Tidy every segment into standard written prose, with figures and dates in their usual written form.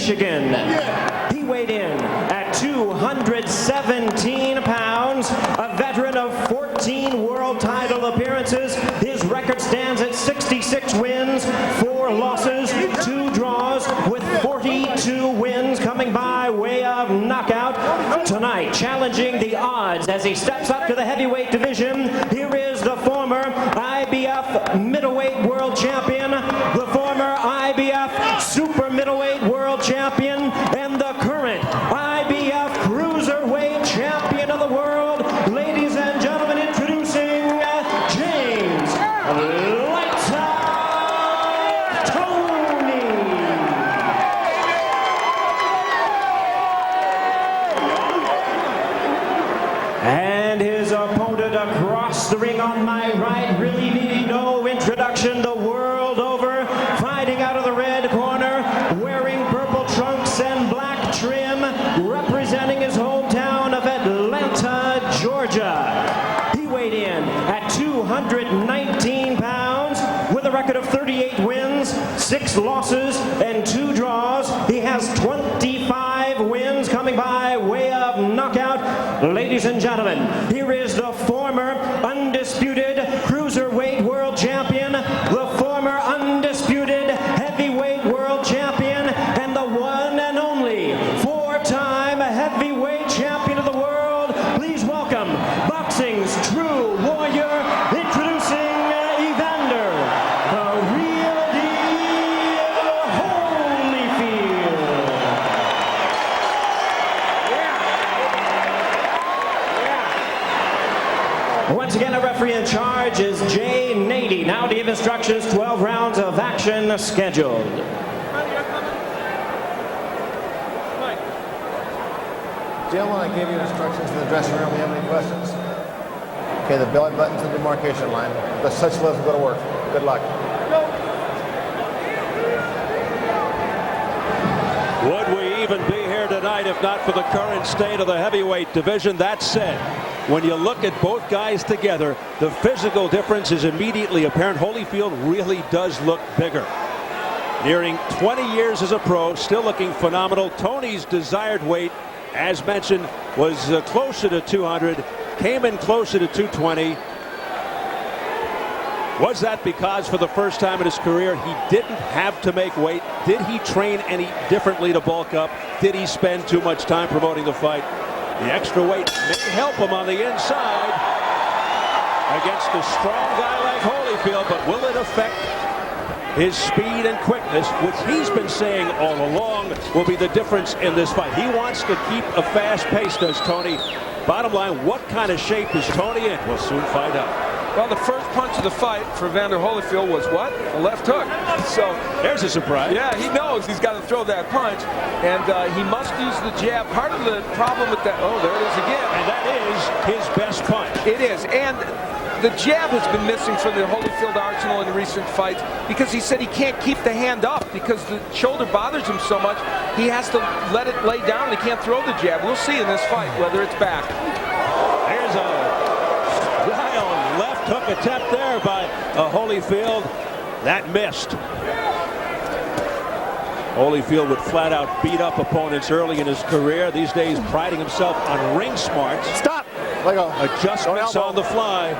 Michigan. He weighed in at 217 pounds, a veteran of 14 world title appearances. His record stands at 66 wins, 4 losses, 2 draws, with 42 wins coming by way of knockout. Tonight, challenging the odds as he steps up to the heavyweight division, here is the former IBF middleweight world champion, the former IBF super middleweight world champion, and the current IBF cruiserweight champion of the world. Ladies and gentlemen, introducing James Lights Out Toney. And his opponent across the ring on my right, really needing no introduction the world over, fighting out of the red corner, wearing purple trunks and black trim, representing his hometown of Atlanta, Georgia. He weighed in at 219 pounds with a record of 38 wins, 6 losses, and 2 draws. He has 25 wins coming by way of knockout. Ladies and gentlemen, here is the former undisputed cruiserweight world champion, the former undisputed heavyweight world champion, and the one and only 4-time heavyweight champion of the world. Please welcome boxing's true warrior, introducing Evander, the real deal Holyfield. Once again, a referee in charge is Jay Nady. Now to give instructions, 12 rounds of action scheduled. Gentlemen, I gave you instructions in the dressing room. Do you have any questions? Okay, the belly button's the demarcation line. Let's touch gloves and go to work. Good luck. Would we even be here tonight if not for the current state of the heavyweight division? That said, when you look at both guys together, the physical difference is immediately apparent. Holyfield really does look bigger. Nearing 20 years as a pro, still looking phenomenal. Toney's desired weight, as mentioned, was closer to 200, came in closer to 220. Was that because for the first time in his career he didn't have to make weight? Did he train any differently to bulk up? Did he spend too much time promoting the fight? The extra weight may help him on the inside against a strong guy like Holyfield, but will it affect his speed and quickness, which he's been saying all along will be the difference in this fight? He wants to keep a fast pace, does Toney. Bottom line, what kind of shape is Toney in? We'll soon find out. Well, the first punch of the fight for Evander Holyfield was what? A left hook. So there's a surprise. Yeah, he knows he's got to throw that punch, and he must use the jab. Part of the problem with that, oh, there it is again. And that is his best punch. It is, and the jab has been missing from the Holyfield arsenal in recent fights because he said he can't keep the hand up because the shoulder bothers him so much. He has to let it lay down. He can't throw the jab. We'll see in this fight whether it's back. There's a wild left hook attempt there by Holyfield. That missed. Holyfield would flat out beat up opponents early in his career. These days priding himself on ring smarts. Stop. Let go. Adjustments on the fly,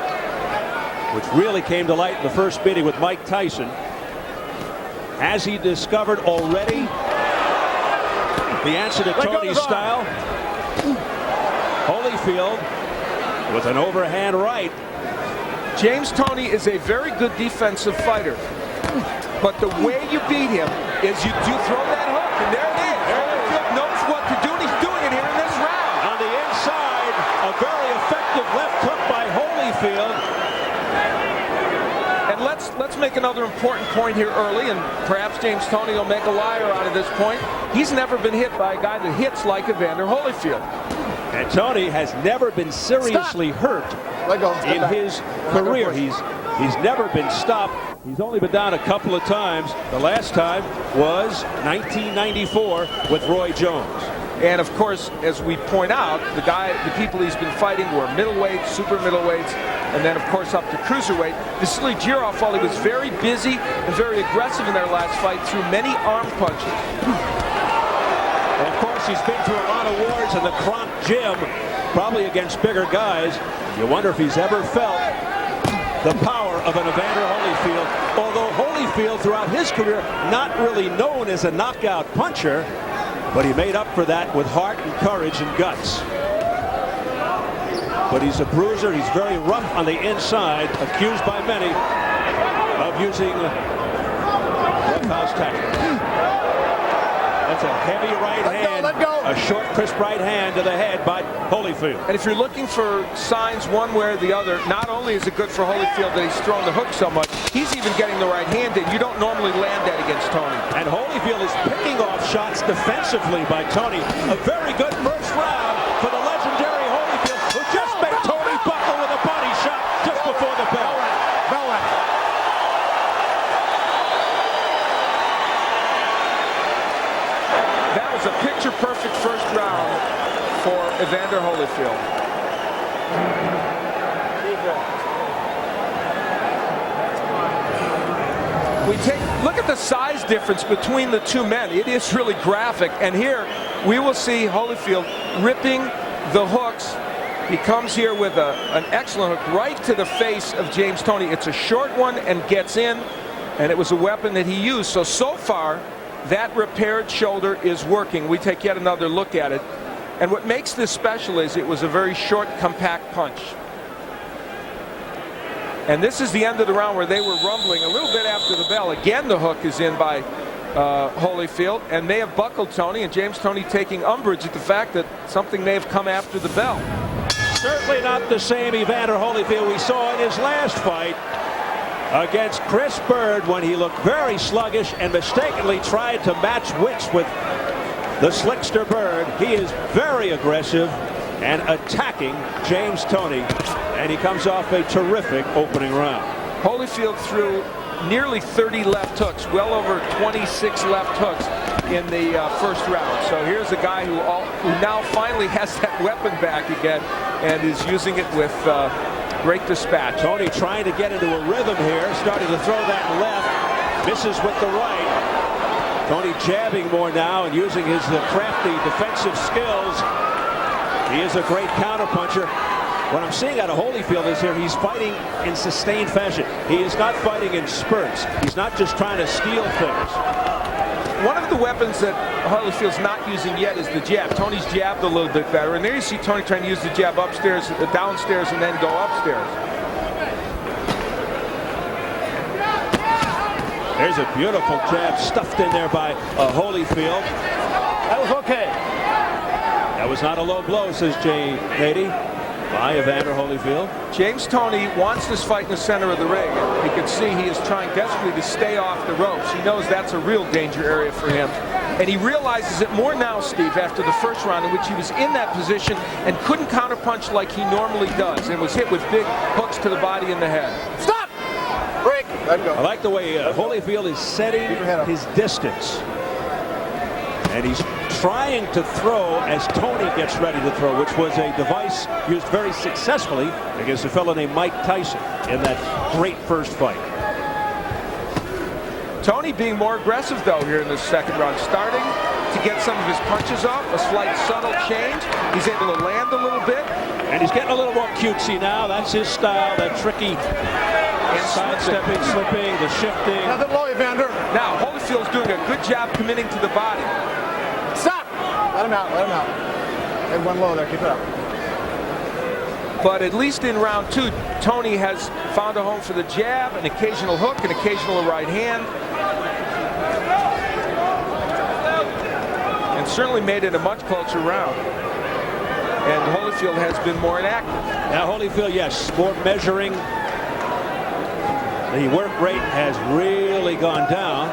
which really came to light in the first meeting with Mike Tyson. Has he discovered already the answer to Toney's style? Holyfield with an overhand right. James Toney is a very good defensive fighter, but the way you beat him is you do throw that hook, and there it is. Holyfield knows what to do, and he's doing it here in this round. On the inside, a very effective left hook by Holyfield. And let's make another important point here early, and perhaps James Toney will make a liar out of this point. He's never been hit by a guy that hits like Evander Holyfield. And Toney has never been seriously hurt in his career. He's never been stopped. He's only been down a couple of times. The last time was 1994 with Roy Jones. And of course, as we point out, the people he's been fighting were middleweights, super middleweights, and then of course up to cruiserweight. Vasily Girov, while he was very busy and very aggressive in their last fight, threw many arm punches. He's been through a lot of wars in the Kronk gym, probably against bigger guys. You wonder if he's ever felt the power of an Evander Holyfield. Although Holyfield, throughout his career, not really known as a knockout puncher, but he made up for that with heart and courage and guts. But he's a bruiser. He's very rough on the inside, accused by many of using roughhouse tactics. That's a heavy right hand, a short, crisp right hand to the head by Holyfield. And if you're looking for signs one way or the other, not only is it good for Holyfield that he's throwing the hook so much, he's even getting the right hand in. You don't normally land that against Toney. And Holyfield is picking off shots defensively by Toney. A very good first round for the legendary Holyfield, who just made Toney buckle with a body shot just before the bell. That was a picture-perfect first round for Evander Holyfield. Look at the size difference between the two men. It is really graphic. And here we will see Holyfield ripping the hooks. He comes here with an excellent hook right to the face of James Toney. It's a short one and gets in, and it was a weapon that he used. So far, that repaired shoulder is working. We take yet another look at it. And what makes this special is it was a very short, compact punch. And this is the end of the round where they were rumbling a little bit after the bell. Again, the hook is in by Holyfield and may have buckled Toney, and James Toney taking umbrage at the fact that something may have come after the bell. Certainly not the same Evander Holyfield we saw in his last fight against Chris Bird, when he looked very sluggish and mistakenly tried to match wits with the slickster Bird. He is very aggressive and attacking James Toney, and he comes off a terrific opening round. Holyfield threw nearly 30 left hooks, well over 26 left hooks in the first round. So here's a guy who now finally has that weapon back again and is using it with great dispatch. Toney trying to get into a rhythm here, starting to throw that left, misses with the right. Toney jabbing more now and using his crafty defensive skills. He is a great counterpuncher. What I'm seeing out of Holyfield is here he's fighting in sustained fashion. He is not fighting in spurts. He's not just trying to steal things. One of the weapons that Holyfield's not using yet is the jab. Toney's jabbed a little bit better, and there you see Toney trying to use the jab upstairs, downstairs, and then go upstairs. There's a beautiful jab stuffed in there by Holyfield. That was okay. That was not a low blow, says Jay Nady, by Evander Holyfield. James Toney wants this fight in the center of the ring. You can see he is trying desperately to stay off the ropes. He knows that's a real danger area for him. And he realizes it more now, Steve, after the first round, in which he was in that position and couldn't counterpunch like he normally does, and was hit with big hooks to the body and the head. Stop! Break! Let him go. I like the way Holyfield is setting his distance. And he's trying to throw as Toney gets ready to throw, which was a device used very successfully against a fellow named Mike Tyson in that great first fight. Toney being more aggressive, though, here in the second round, starting to get some of his punches off, a slight subtle change. He's able to land a little bit. And he's getting a little more cutesy now. That's his style, that tricky sidestepping, slipping, the shifting. Nothing low, Evander. Now, Holyfield's doing a good job committing to the body. Stop! Let him out, let him out. Hey, one low there, keep it up. But at least in round two, Toney has found a home for the jab, an occasional hook, an occasional right hand. And certainly made it a much closer round. And Holyfield has been more inactive. Now Holyfield, yes, more measuring. The work rate has really gone down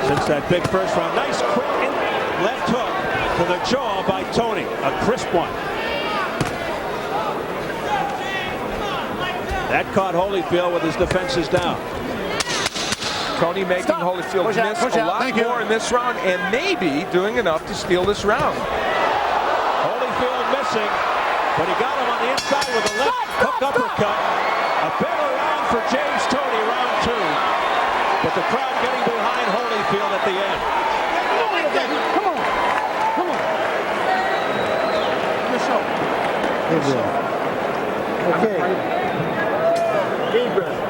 since that big first round. Nice quick left hook to the jaw by Toney, a crisp one. That caught Holyfield with his defenses down. Toney making Holyfield miss a lot more in this round, and maybe doing enough to steal this round. Holyfield missing, but he got him on the inside with a left hook uppercut. A better round for James Toney, round two. But the crowd getting behind Holyfield at the end. Come on, come on. Good deal. Okay. Deep breath.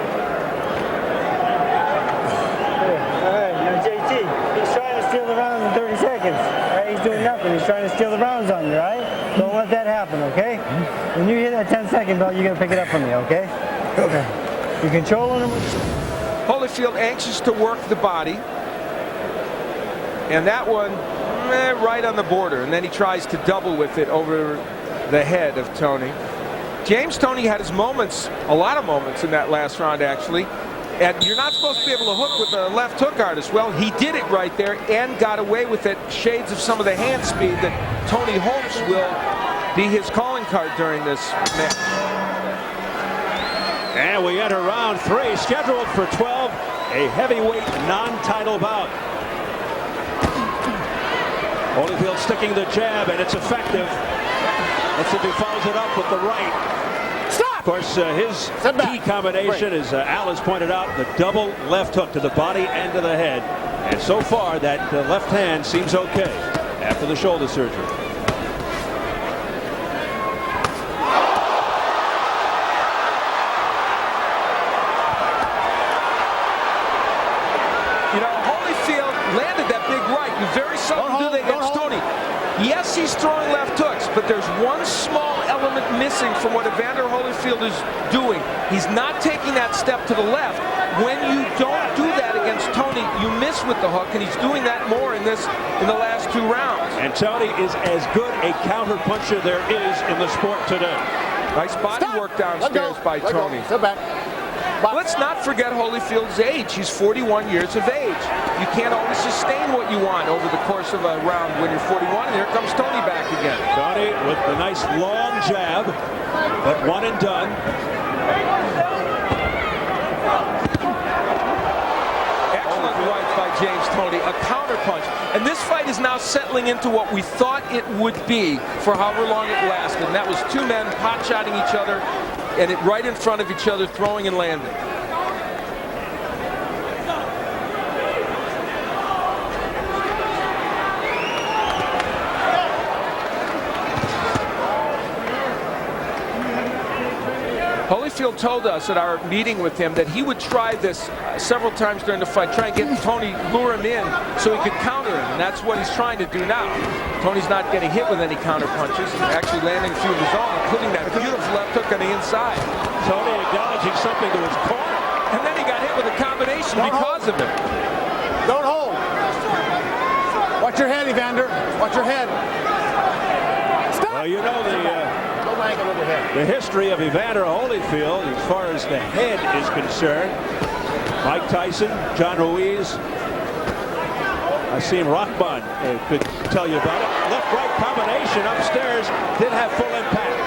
All right, now JT, he's trying to steal the round in 30 seconds. All right, he's doing nothing. He's trying to steal the rounds on you, right? Don't let that happen, okay? When you hit that 10-second bell, you're going to pick it up from me, okay? Okay. You're controlling him. Holyfield anxious to work the body. And that one, right on the border. And then he tries to double with it over the head of Toney. James Toney had his moments, a lot of moments in that last round, actually. And you're not supposed to be able to hook with a left hook artist. Well, he did it right there and got away with it. Shades of some of the hand speed that Toney hopes will be his calling card during this match. And we enter round 3, scheduled for 12, a heavyweight non-title bout. Holyfield sticking the jab, and it's effective. Let's see if he follows it up with the right. Stop! Of course, his key combination, as Al has pointed out, the double left hook to the body and to the head. And so far, that left hand seems okay after the shoulder surgery. You know, Holyfield landed that big right. You very seldom do that against Toney. Yes, he's throwing left hooks, but there's one small element missing from what Evander Holyfield is doing. He's not taking that step to the left. When you don't do that against Toney, you miss with the hook, and he's doing that more in the last 2 rounds. And Toney is as good a counter puncher there is in the sport today. Nice body work downstairs by Toney. Sit back. Let's not forget Holyfield's age. He's 41 years of age. You can't always sustain what you want over the course of a round when you're 41, and here comes Toney back again. Toney with the nice long jab, but one and done. Excellent right by James Toney, a counter punch. And this fight is now settling into what we thought it would be for however long it lasted. And that was 2 men pot-shotting each other, and it right in front of each other, throwing and landing. Holyfield told us at our meeting with him that he would try this several times during the fight, try and get Toney, lure him in so he could counter him, and that's what he's trying to do now. Toney's not getting hit with any counter punches. He's actually landing a few of his own, including that beautiful left hook on the inside. Toney acknowledging something to his corner. And then he got hit with a combination because of it. Don't hold. Watch your head, Evander. Watch your head. Stop. Well, you know the history of Evander Holyfield as far as the head is concerned. Mike Tyson, John Ruiz, Asim Rahman could tell you about it. Left-right combination upstairs did have full impact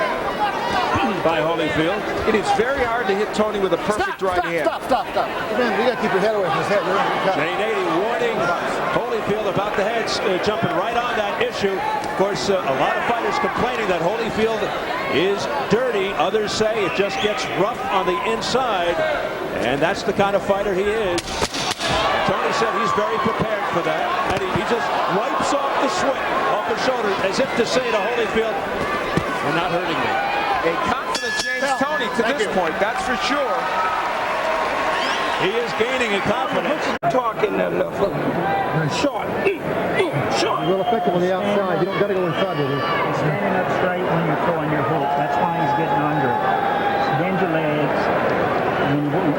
by Holyfield. It is very hard to hit Toney with a perfect right hand. Stop. Man, you got to keep your head away from his head. Jane 80 warning Holyfield about the heads, jumping right on that issue. Of course, a lot of fighters complaining that Holyfield is dirty. Others say it just gets rough on the inside, and that's the kind of fighter he is. Toney said he's very prepared for that, and he just wipes off the sweat off his shoulder as if to say to Holyfield, "You're not hurting me." A confident James Toney to this point, that's for sure. He is gaining in confidence. Talking short. Short. Real effective on the outside. You don't got to go inside with it. Standing up straight when you're throwing your hooks. That's why he's getting under it. Bend your legs.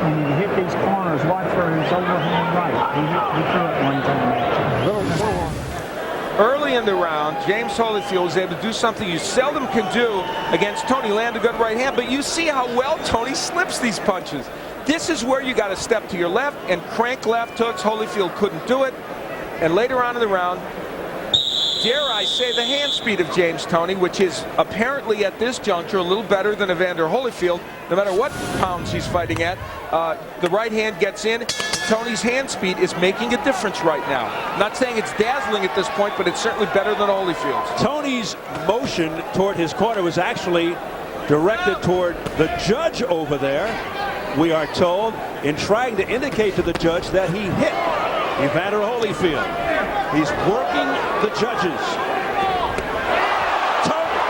When you hit these corners, watch for his overhand right. He threw it one time. Early in the round, James Holyfield was able to do something you seldom can do against Toney, land a good right hand, but you see how well Toney slips these punches. This is where you got to step to your left and crank left hooks. Holyfield couldn't do it. And later on in the round, dare I say, the hand speed of James Toney, which is apparently at this juncture a little better than Evander Holyfield, no matter what pounds he's fighting at. The right hand gets in. Toney's hand speed is making a difference right now. I'm not saying it's dazzling at this point, but it's certainly better than Holyfield's. Tony's motion toward his corner was actually directed toward the judge over there, we are told, in trying to indicate to the judge that he hit Evander Holyfield. He's working the judges. Toney,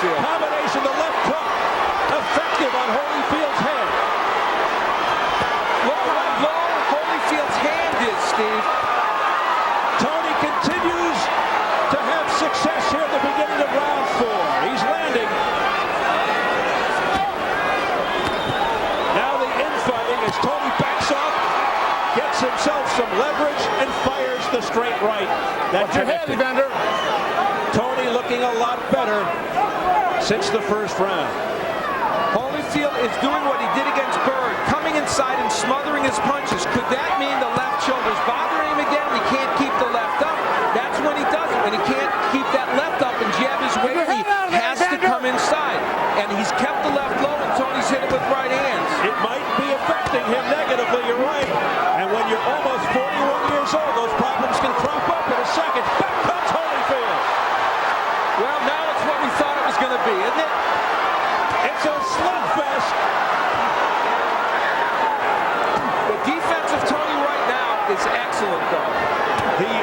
Holyfield. Combination, the left hook, effective on Holyfield's head. Look how low Holyfield's hand is, Steve. Tony continues to have success here at the beginning of round 4. He's landing. Now the infighting as Tony backs off, gets himself some leverage, and fires the straight right. Watch your head, Evander. Tony looking a lot better since the first round. Holyfield is doing what he did against Bird, coming inside and smothering his punches. Could that mean the left shoulder's bothering him again? He can't keep the left up. That's when he does it. When he can't keep that left up and jab his weight, he has to come inside. And he's kept the left low, and Tony's hit it with right hands. It might be affecting him negatively, you're right. And when you're almost 41 years old, those problems can crop up in a second. Back comes Holyfield. Well, now it's what we thought it was going to be, isn't it? It's a slugfest. The defense of Tony right now is excellent, though. The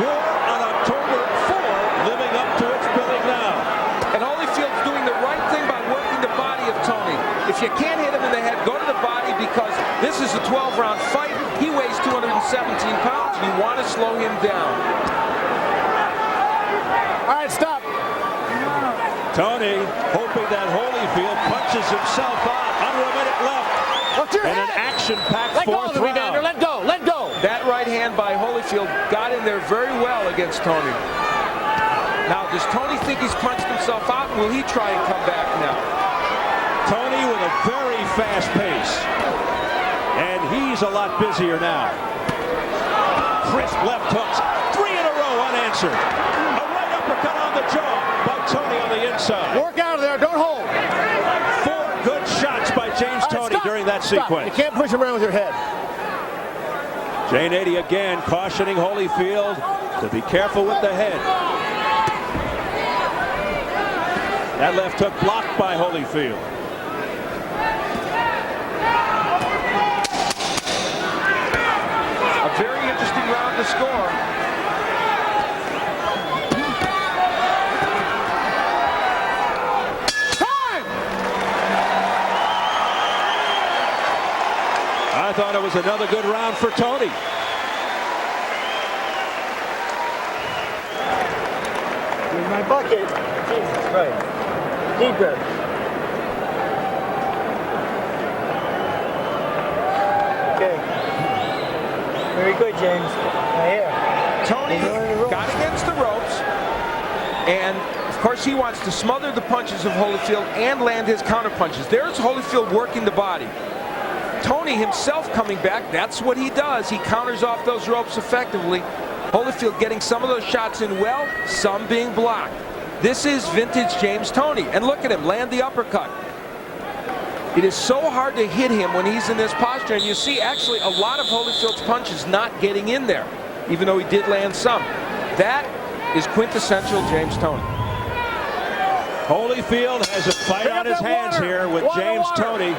war on October 4 living up to its billing now. And Holyfield's doing the right thing by working the body of Tony. If you can't hit him in the head, go to the body, because this is a 12-round fight. He weighs 217 pounds, and you want to slow him down. All right, stop. Tony hoping that Holyfield punches himself out. Under a minute left. Watch your And an head. action-packed Let go fourth of him, Evander. round. Let go. Let go. That right hand by Holyfield got in there very well against Tony. Now, does Tony think he's punched himself out? Will he try and come back now? Tony with a very fast pace. And he's a lot busier now. Crisp left hooks. 3 in a row unanswered. A right uppercut on the jaw by Tony on the inside. Work out of there. Don't hold. 4 good shots by James Toney Stop. during that Stop. sequence. You can't push him around with your head. Jane 80 again cautioning Holyfield to be careful with the head. That left hook blocked by Holyfield. A very interesting round to score. Time! I thought it was another good round for Tony. Here's my bucket. Jesus Christ. Deep breath. Okay. Very good, James. Right here. Tony got against the ropes, and of course he wants to smother the punches of Holyfield and land his counter punches. There's Holyfield working the body. Tony himself coming back, that's what he does. He counters off those ropes effectively. Holyfield getting some of those shots in well, some being blocked. This is vintage James Toney. And look at him, land the uppercut. It is so hard to hit him when he's in this posture. And you see actually a lot of Holyfield's punches not getting in there, even though he did land some. That is quintessential James Toney. Holyfield has a fight on his hands here with James Toney.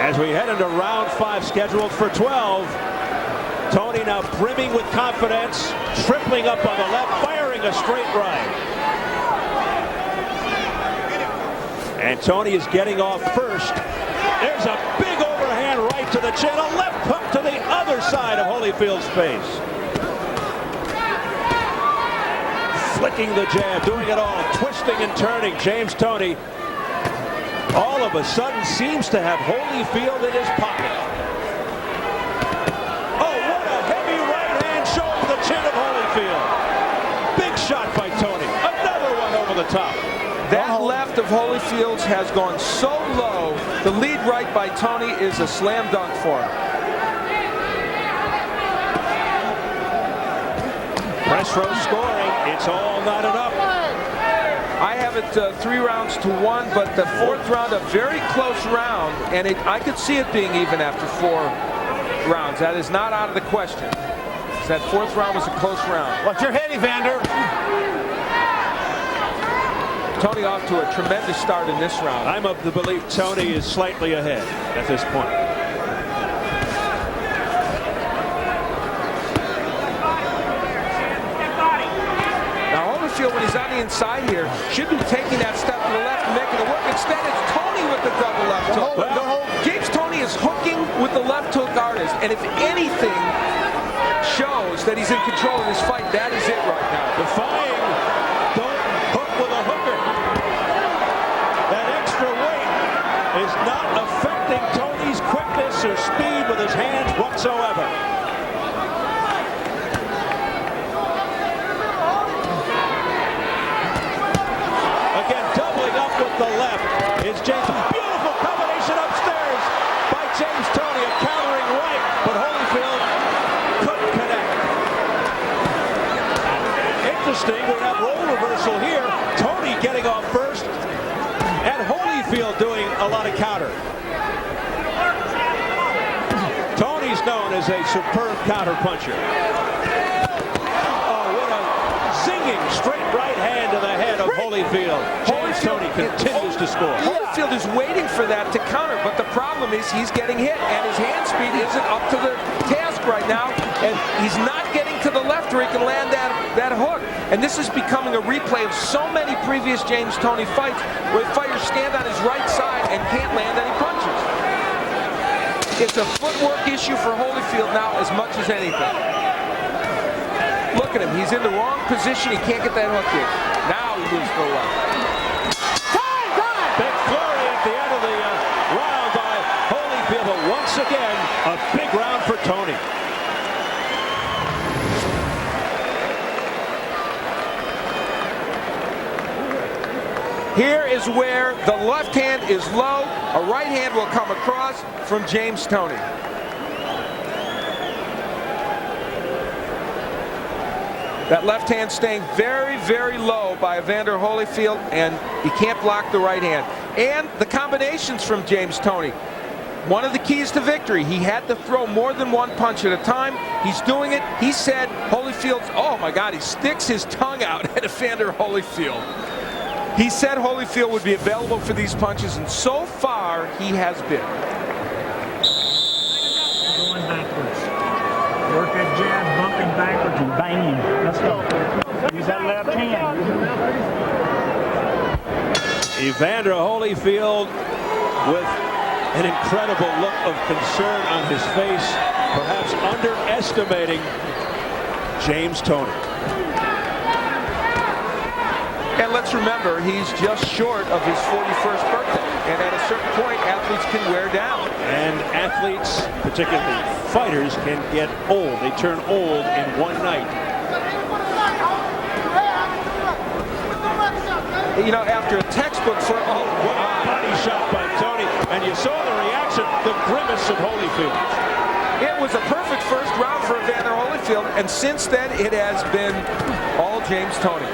As we head into round 5 scheduled for 12. Toney now brimming with confidence, tripling up on the left, firing a straight right. And Toney is getting off first. There's a big overhand right to the chin, a left hook to the other side of Holyfield's face. Flicking the jab, doing it all, twisting and turning. James Toney all of a sudden seems to have Holyfield in his pocket. Oh, what a heavy right hand showing the chin of Holyfield. Big shot by Toney. Another one over the top. That left of Holyfield's has gone so low. The lead right by Toney is a slam dunk for him. Press row scoring. It's all knotted up. I have it 3-1, but the 4th round a very close round, and I could see it being even after 4 rounds. That is not out of the question. That 4th round was a close round. Watch your head, Evander. Tony off to a tremendous start in this round. I'm of the belief Toney is slightly ahead at this point. Holyfield, when he's on the inside here, should be taking that step to the left and making it work. Instead, it's Toney with the double left hook. Well, James Toney is hooking with the left hook artist, and if anything shows that he's in control of this fight, that is it right now. Defying, don't hook with a hooker. That extra weight is not affecting Tony's quickness or speed with his hands whatsoever. Again, doubling up with the left is James. Beautiful combination upstairs by James Toney, a countering right, but Holyfield couldn't connect. Interesting, we have role reversal here. Toney getting off first, and Holyfield doing a lot of counter. Tony's known as a superb counter puncher. Oh, what a zinging straight right hand to the head of Holyfield. James Toney continues to score. Holyfield is waiting for that to counter, but the problem is he's getting hit, and his hand speed isn't up to the task right now, and he's not getting to the left where he can land that hook. And this is becoming a replay of so many previous James Toney fights where fighters stand on his right side and can't land any punches. It's a footwork issue for Holyfield now as much as anything. Look at him. He's in the wrong position. He can't get that hook in. Now he moves to the left. Big flurry at the end of the round by Holyfield, but once again, a big round for Toney. Here is where the left hand is low. A right hand will come across from James Toney. That left hand staying very, very low by Evander Holyfield, and he can't block the right hand. And the combinations from James Toney. One of the keys to victory, he had to throw more than one punch at a time. He's doing it. He said Holyfield's, oh my God, he sticks his tongue out at Evander Holyfield. He said Holyfield would be available for these punches, and so far he has been. Going backwards. Work that jab, bumping backwards and banging. Let's go. Use that left hand. Evander Holyfield with an incredible look of concern on his face, perhaps underestimating James Toney. And let's remember, he's just short of his 41st birthday. And at a certain point, athletes can wear down. And athletes, particularly fighters, can get old. They turn old in one night. You know, after a textbook for, oh, What a body shot by Toney. And you saw the reaction, the grimace of Holyfield. it was a perfect first round for Evander Holyfield. And since then, it has been all James Toney.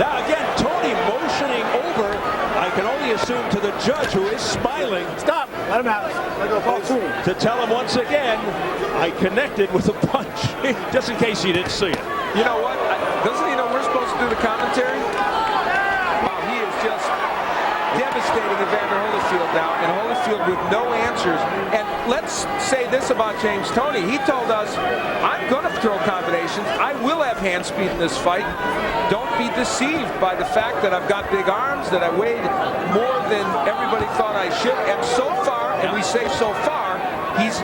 Now again, Toney motioning over, I can only assume to the judge, who is smiling. Stop. Let him out. Let go. Ball two. To tell him once again, I connected with a punch, just in case he didn't see it. You know what? Doesn't he know we're supposed to do the commentary? Wow, he is just devastating Evander Holyfield now, and Holyfield with no answers. And let's say this about James Toney. He told us, I'm going to throw combinations. I will have hand speed in this fight. Don't be deceived by the fact that I've got big arms, that I weighed more than everybody thought I should. And so far, and we say so far, he's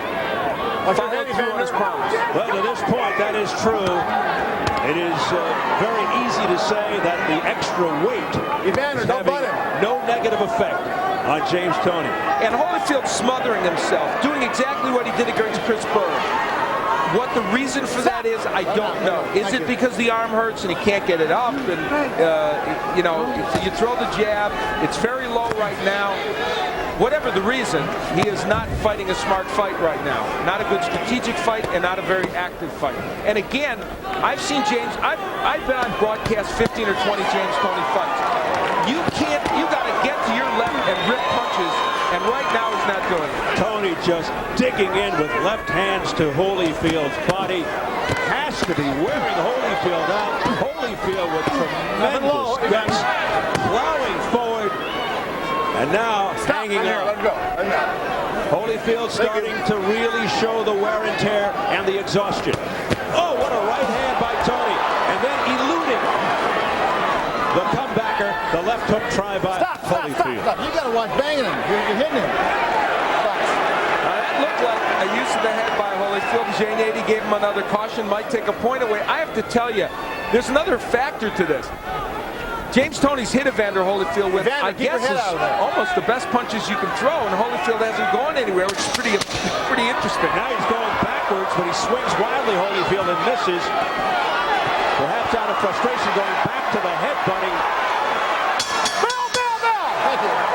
followed through on his promise. Well, to this point, that is true. It is very easy to say that the extra weight Evander, is don't having butt him. no negative effect on James Toney. And Holyfield smothering himself, doing exactly what he did against Chris Berg. What the reason for that is, I don't know. Is it because the arm hurts and he can't get it up? And, you know, you throw the jab. It's very low right now. Whatever the reason, he is not fighting a smart fight right now. Not a good strategic fight and not a very active fight. And again, I've seen James, I've been on broadcast 15 or 20 James Toney fights. You got to get to your left and rip punches, and right now he's not doing it. Toney just digging in with left hands to Holyfield's body. Has to be wearing Holyfield out. Holyfield with tremendous guts, plowing forward, and now hanging out. Let him go. Let him go. Holyfield starting to really show the wear and tear and the exhaustion. Oh, what a right hand by Toney. And then eluding left hook try by Holyfield. Stop. You got to watch banging him. You're hitting him. That looked like a use of the head by Holyfield. J80 gave him another caution, might take a point away. I have to tell you, there's another factor to this. James Toney's hit Evander Holyfield with, I guess, almost the best punches you can throw, and Holyfield hasn't gone anywhere, which is pretty interesting. Now he's going backwards, but he swings wildly, Holyfield, and misses. Perhaps out of frustration, going back to the headbutting. Thank you.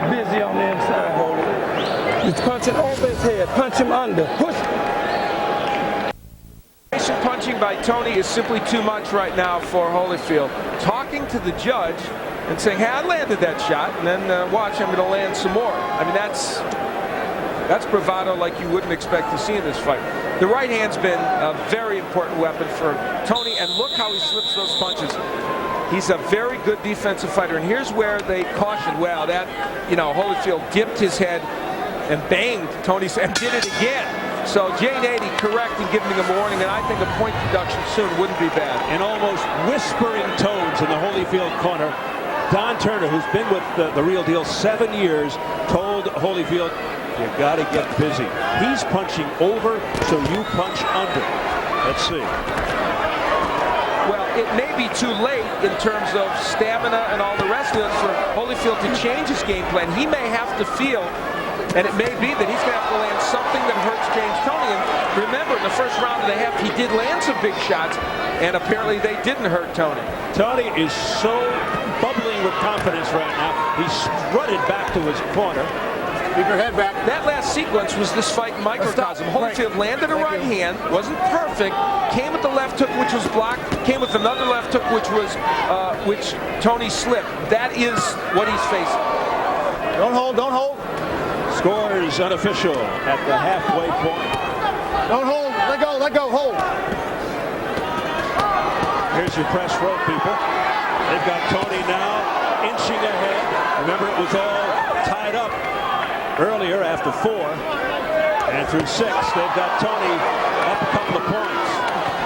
Busy on the inside, Holy. He's punching over his head. Punch him under. Push. Punching by Toney is simply too much right now for Holyfield. Talking to the judge and saying, hey, I landed that shot, and then watch, I'm going to land some more. I mean, that's bravado like you wouldn't expect to see in this fight. The right hand's been a very important weapon for Toney, and look how he slips those punches. He's a very good defensive fighter, and here's where they cautioned, well, that, Holyfield dipped his head and banged Toney's and did it again. So J80 correct in giving him a warning, and I think a point deduction soon wouldn't be bad. In almost whispering tones in the Holyfield corner, Don Turner, who's been with the real deal 7 years, told Holyfield, you got to get busy. He's punching over, so you punch under. Let's see. Well, it may be too late in terms of stamina and all the rest of it for Holyfield to change his game plan. He may have to feel, and it may be that he's going to have to land something that hurts James Toney. And remember, in the first round of the half, he did land some big shots, and apparently they didn't hurt Toney. Toney is so bubbling with confidence right now. He strutted back to his corner. Keep your head back. That last sequence was this fight in microcosm. Holyfield landed a right hand, wasn't perfect, came with the left hook, which was blocked, came with another left hook, which Toney slipped. That is what he's facing. Don't hold. Score is unofficial at the halfway point. Don't hold. Let go. Hold. Here's your press row, people. They've got Toney now inching ahead. Remember, it was all tied up earlier after 4, and through 6 they've got Toney up a couple of points.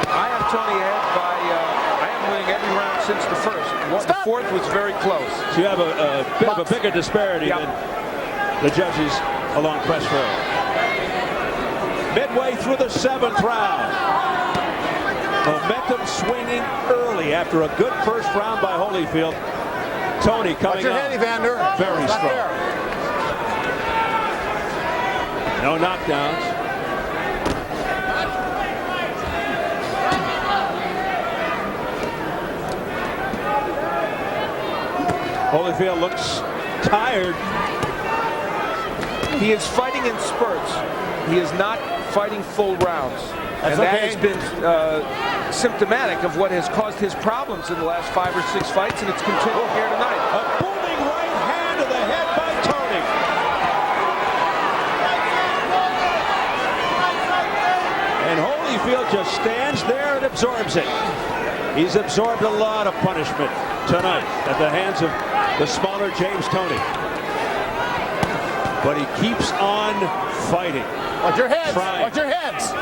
I have Toney ahead by I am winning every round since the first. The fourth was very close. So you have a bit of a bigger disparity than the judges along press row. Midway through the 7th round, momentum swinging early after a good first round by Holyfield. Toney coming your up head, Evander. very strong. No knockdowns. Holyfield looks tired. He is fighting in spurts. He is not fighting full rounds. And that has been symptomatic of what has caused his problems in the last 5 or 6 fights, and it's continuing here tonight. A booming right hand to the head by Toney. And Holyfield just stands there and absorbs it. He's absorbed a lot of punishment tonight at the hands of the smaller James Toney. But he keeps on fighting. Watch your heads. Trying. Watch your heads.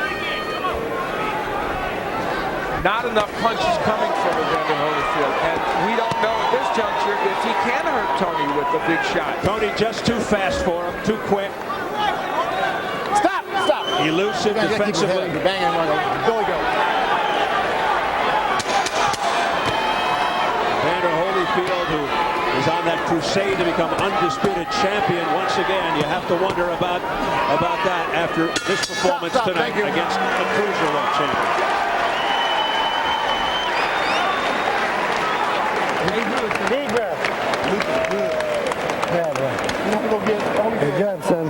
Not enough punches coming from Evander Holyfield, and we don't know at this juncture if he can hurt Toney with a big shot. Toney just too fast for him, too quick. Stop. Elusive defensively. Bang him. Go. Evander Holyfield, who is on that crusade to become undisputed champion once again. You have to wonder about that after this performance tonight against a cruiserweight champion. Deep breath. Yeah, bro. Good job, son.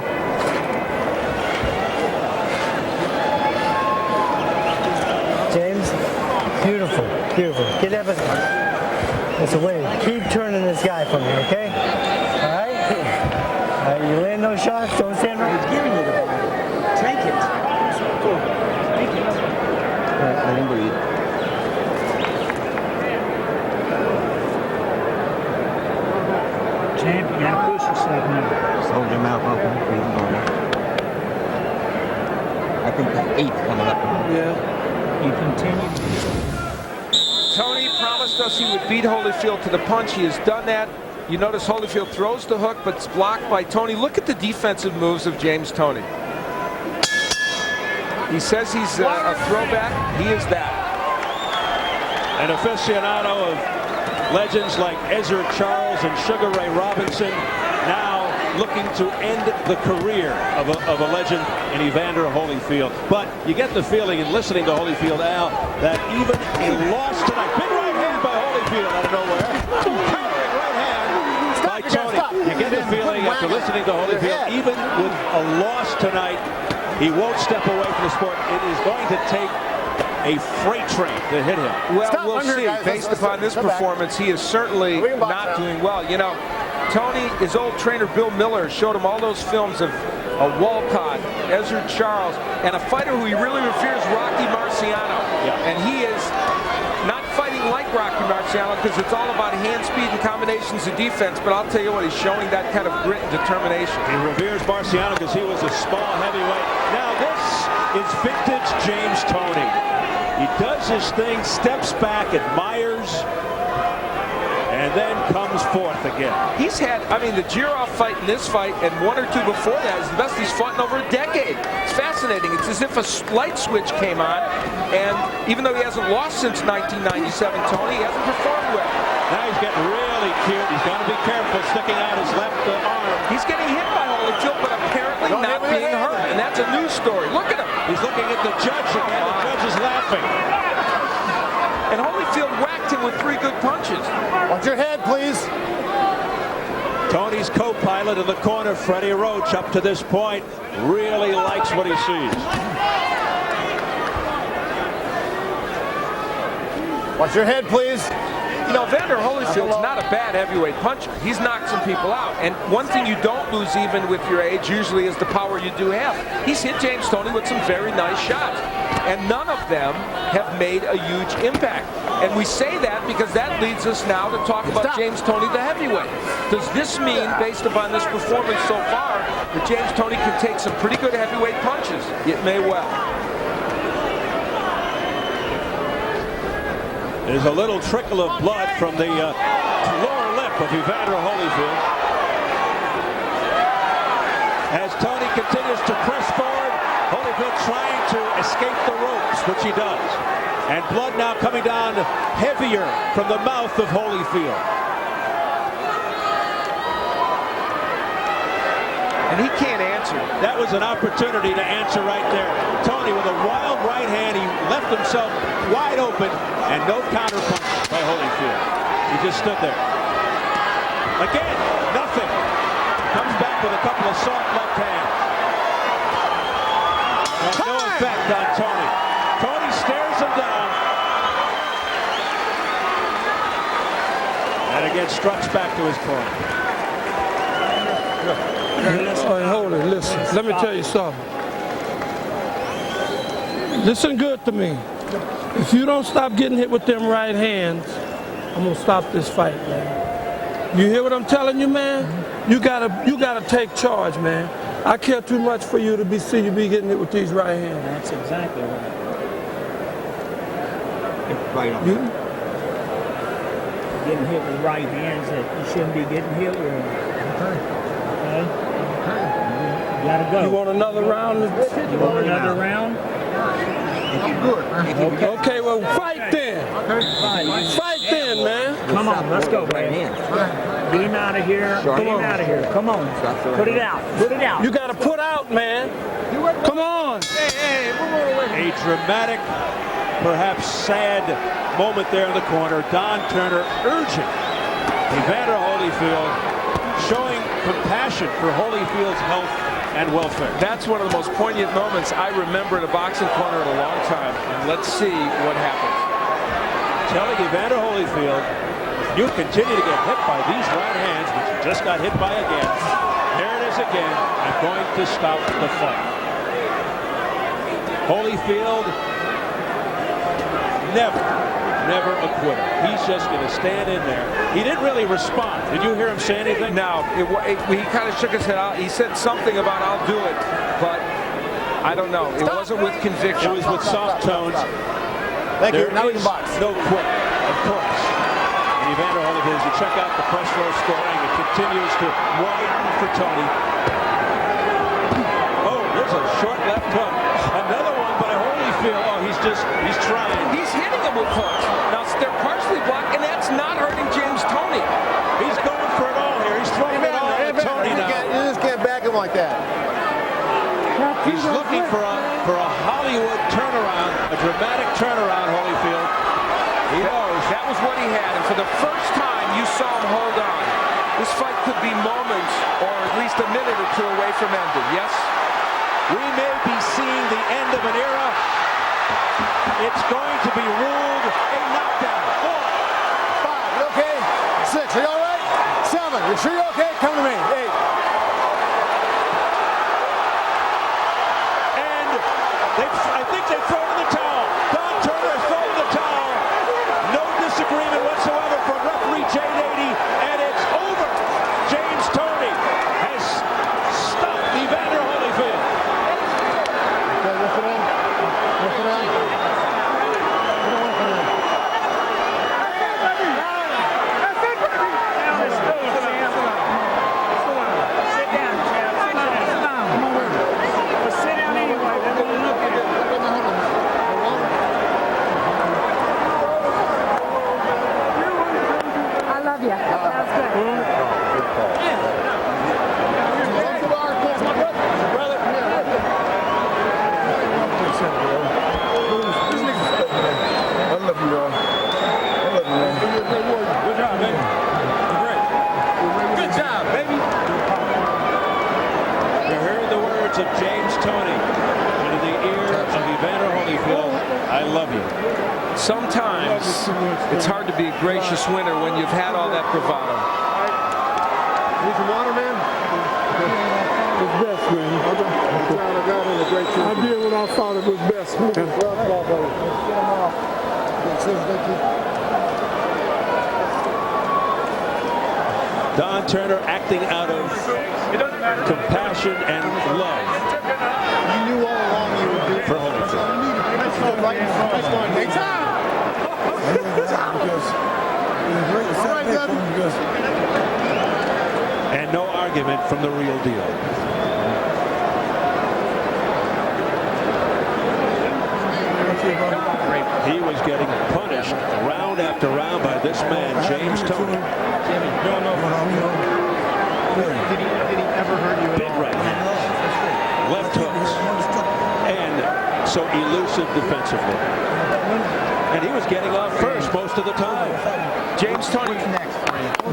James, beautiful. Get that. That's a way. Keep turning this guy for me, okay? All right? You land those shots, don't stand right. He's giving you the ball. Now push yourself now. Just hold your mouth open. Breathe on it. I think the 8th coming up. Yeah. You continue. Tony promised us he would beat Holyfield to the punch. He has done that. You notice Holyfield throws the hook, but it's blocked by Toney. Look at the defensive moves of James Toney. He says he's a throwback. He is that. An aficionado of legends like Ezzard Charles and Sugar Ray Robinson, now looking to end the career of a legend in Evander Holyfield. But you get the feeling in listening to Holyfield, Al, that even a loss tonight, big right hand by Holyfield out of nowhere, powering right hand by Toney. You get the feeling after listening to Holyfield, even with a loss tonight, he won't step away from the sport. It is going to take a freight train to hit him. Well, we'll see. Based upon this performance, he is certainly not doing well. You know, Toney, his old trainer Bill Miller showed him all those films of Walcott, Ezzard Charles, and a fighter who he really reveres, Rocky Marciano. Yeah. And he is not fighting like Rocky Marciano because it's all about hand speed and combinations of defense. But I'll tell you what, he's showing that kind of grit and determination. He reveres Marciano because he was a small heavyweight. Now this is vintage James Toney. He does his thing, steps back, admires, and then comes forth again. He's had, I mean, the Jirov fight and this fight and one or two before that is the best he's fought in over a decade. It's fascinating. It's as if a light switch came on, and even though he hasn't lost since 1997, Toney, he hasn't performed well. Now he's getting really cute. He's got to be careful sticking out his left arm. He's getting hit by Holyfield, but apparently not being hurt, and that's a news story. Look at him. He's looking at the judge again. The judge is laughing. And Holyfield whacked him with 3 good punches. Watch your head, please. Tony's co-pilot in the corner, Freddie Roach, up to this point, really likes what he sees. Watch your head, please. You know, Evander Holyfield's not a bad heavyweight puncher. He's knocked some people out. And one thing you don't lose even with your age usually is the power you do have. He's hit James Toney with some very nice shots. And none of them have made a huge impact. And we say that because that leads us now to talk about James Toney, the heavyweight. Does this mean, based upon this performance so far, that James Toney can take some pretty good heavyweight punches? It may well. There's a little trickle of blood from the lower lip of Evander Holyfield. As Toney continues to press forward, Holyfield trying to escape the ropes, which he does. And blood now coming down heavier from the mouth of Holyfield. And he can't answer. That was an opportunity to answer right there. Toney with a wild right hand. He left himself wide open and no counter punch by Holyfield. He just stood there. Again, nothing. Comes back with a couple of soft left hands. No effect on Toney. Toney stares him down. And again struts back to his corner. Hey, hold it, listen. Let me tell you something. Listen good to me. If you don't stop getting hit with them right hands, I'm gonna stop this fight, man. You hear what I'm telling you, man? You gotta take charge, man. I care too much for you to see you be getting hit with these right hands. That's exactly right. Right on. Getting hit with right hands that you shouldn't be getting hit with. Okay? You gotta go. You want another round? You want another round? Okay, well, fight then. Fight then, man. Come on, let's go, man. Get him out of here. Get him out of here. Come on. Put it out. Put it out. You gotta put out, man. Come on. A dramatic, perhaps sad moment there in the corner. Don Turner urging Evander Holyfield, showing compassion for Holyfield's health and welfare. That's one of the most poignant moments I remember in a boxing corner in a long time. And let's see what happens. Telling Evander Holyfield, if you continue to get hit by these right hands, which you just got hit by again, there it is again, I'm going to stop the fight. Holyfield never never a quitter. He's just going to stand in there. He didn't really respond. Did you hear him say anything? No. He kind of shook his head out. He said something about I'll do it, but I don't know. It wasn't with conviction. It was with soft tones. Thank you. There Now we is can box. no quit, of course. And Evander Holyfield, as you check out the press row scoring, it continues to widen for Toney. Oh, there's a short left hook. Another one by Holyfield. Oh, he's trying. He's hitting him with hooks. Now, they're partially blocked, and that's not hurting James Toney. He's going for it all here. He's throwing it all at Toney now. You just can't back him like that. He's looking for a Hollywood turnaround, a dramatic turnaround, Holyfield. He knows. That was what he had, and for the first time, you saw him hold on. This fight could be moments, or at least a minute or two away from ending, yes? We may be seeing the end of an era. It's going to be ruled a knockdown. 4, 5, you okay? 6, are you all right? 7, you sure you're okay? Come to me. 8. I think they've thrown in the towel. Don Turner has thrown in the towel. No disagreement whatsoever from referee Jay Nady, and it's over. James Toney has stopped Evander Holyfield. Okay, listen in. Listen in. Of James Toney into the ear of Evander Holyfield. I love you. Sometimes it's hard to be a gracious winner when you've had all that bravado. Need some water, man? It's best, man. I got in a great team. I did what I thought it was best, man. Don Turner acting out of compassion and love. You knew all along you would do it. For Holyfield. Nice going right in front. Nice going. Hey, time! And no argument from the real deal. He was getting punished round after round by this man, James Toney. Did he ever hurt you at Big all? right hand, left hooks, and so elusive defensively. And he was getting off first most of the time. James Toney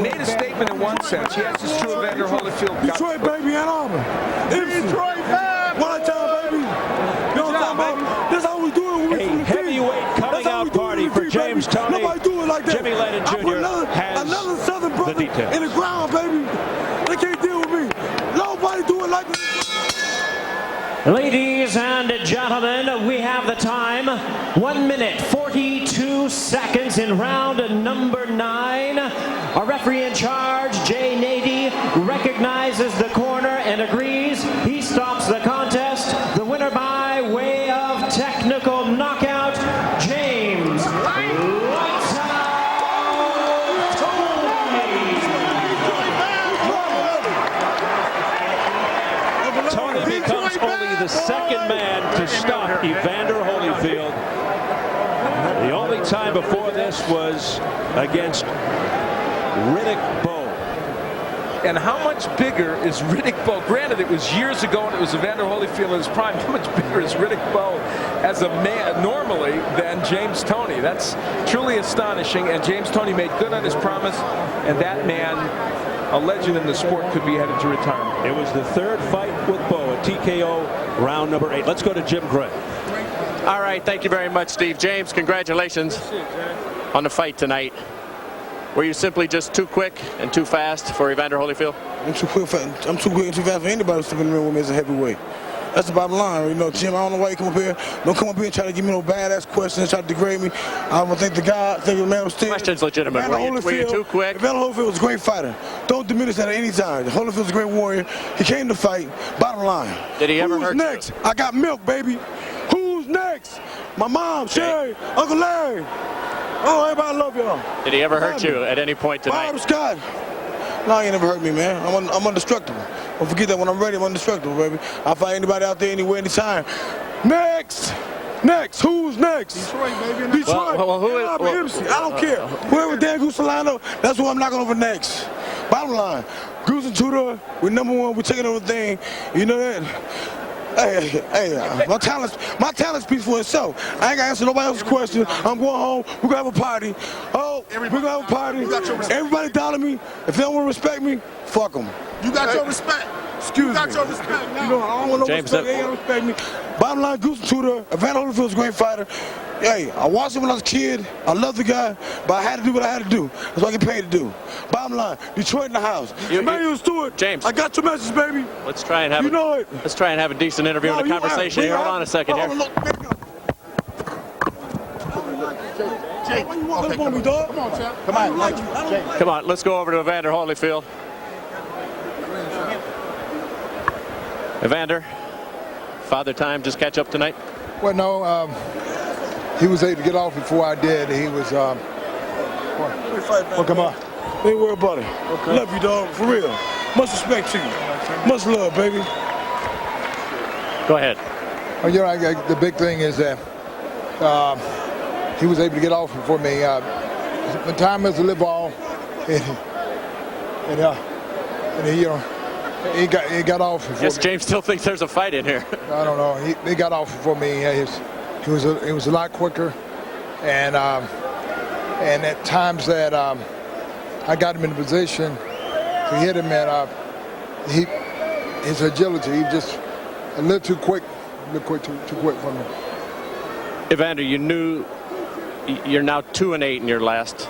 made a statement in one sense. Yes, it's true Evander Holyfield got Detroit, baby, Ann Arbor. Detroit, baby. One time, baby. You know what I'm talking about? That's how we do it when we from the Heavyweight coming out party for James Toney. Nobody do it like that. Jimmy Lennon Jr. has another Southern brother the details. in the ground, baby. They can't deal with me. Nobody do it like me. Ladies and gentlemen, we have the time. 1 minute, 42 seconds in round number 9. Our referee in charge, Jay Nady, recognizes the corner and agrees. He stops the contest. The winner by way of technical knockout, James Toney becomes only the second man to stop Evander Holyfield. The only time before this was against Riddick Bowe. And how much bigger is Riddick Bowe? Granted, it was years ago and it was Evander Holyfield in his prime. How much bigger is Riddick Bowe as a man normally than James Toney? That's truly astonishing. And James Toney made good on his promise. And that man, a legend in the sport, could be headed to retirement. It was the third fight with Bowe, a TKO round number 8. Let's go to Jim Gray. All right, thank you very much, Steve. James, congratulations on the fight tonight. Were you simply just too quick and too fast for Evander Holyfield? I'm too quick and too fast for anybody stepping in with me as a heavyweight. That's the bottom line. You know, Jim, I don't know why you come up here. Don't come up here and try to give me no badass questions, try to degrade me. I want to thank the guy, thank the man upstairs. Question's legitimate. Were you too quick? Evander Holyfield was a great fighter. Don't diminish that at any time. Holyfield's a great warrior. He came to fight. Bottom line. Did he ever hurt you? Who's next? I got milk, baby. Who's next? My mom, Sherry, Uncle Larry. Oh, everybody love y'all. Did he ever hurt you at any point tonight? Bob Scott. No, he ain't never hurt me, man. I'm indestructible. Don't forget that when I'm ready, I'm indestructible, baby. I'll fight anybody out there anywhere, anytime. Next! Next! Who's next? Detroit, baby. Detroit. MC. I don't care. Whoever Dan Goose Solano, that's who I'm knocking over next. Bottom line, Goose and Tudor, we're number one. We're taking over the thing. You know that? Hey, my talent speaks for itself. I ain't gonna answer nobody else's question. I'm going home. We're gonna have a party. Oh, we're gonna have a party. Everybody dollar me. If they don't want to respect me, fuck them. You got your respect. Excuse me. You got your respect now. You know, I don't want no James, respect. They ain't gonna respect me. Bottom line, Goose and Tudor, Evander Holyfield's a great fighter. Hey, I watched him when I was a kid. I love the guy, but I had to do what I had to do. That's what I get paid to do. Bottom line, Detroit in the house. Emmanuel Stewart. James. I got your message, baby. Let's try and have Let's try and have a decent interview and a conversation here. Hold on a second here. Jake, Why you walking up on me, dog? Come on, champ. Come on, Come on, let's go over to Evander Holyfield. Evander, Father Time just catch up tonight? Well, no, he was able to get off before I did. He was, well, come on. Ain't worry about it. Okay. Love you, dog, for real. Much respect to you. Much love, baby. Go ahead. Well, you know, the big thing is that he was able to get off before me. When time is to live on, and he, you know, he got off before Yes, me. James still thinks there's a fight in here. I don't know. He got off before me. He was a lot quicker, and at times that I got him in a position to hit him, and his agility, he just a little too quick, too quick for me. Evander, you knew you're now 2-8 in your last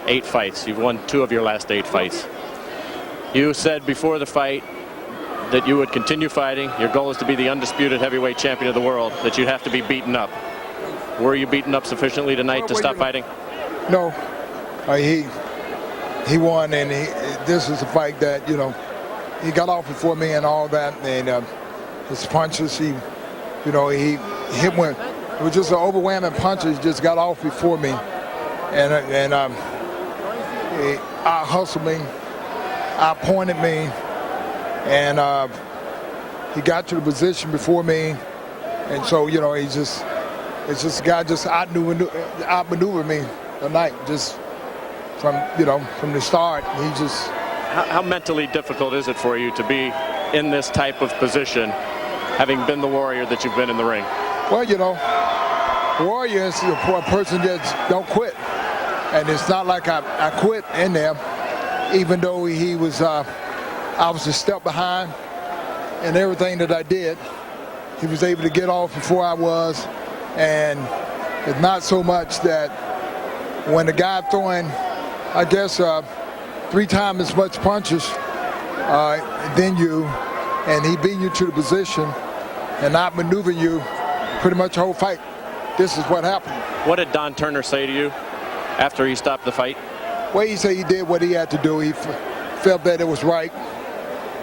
8 fights. You've won 2 of your last 8 fights. You said before the fight that you would continue fighting. Your goal is to be the undisputed heavyweight champion of the world, that you'd have to be beaten up. Were you beaten up sufficiently tonight to stop fighting? No. He won, and this is a fight that, you know, he got off before me and all that, and his punches, he hit one. It was just an overwhelming punches, just got off before me, and I hustled me, I pointed me, and he got to the position before me, and so, you know, it's just a guy just outmaneuvered me tonight, just from the start. He just. How mentally difficult is it for you to be in this type of position, having been the warrior that you've been in the ring? Well, you know, warrior is a person that don't quit, and it's not like I quit in there, even though he was. I was a step behind in everything that I did. He was able to get off before I was, and it's not so much that when the guy throwing, I guess, 3 times as much punches than you, and he beat you to the position and not maneuvering you pretty much the whole fight. This is what happened. What did Don Turner say to you after he stopped the fight? Well, he said he did what he had to do. He felt that it was right,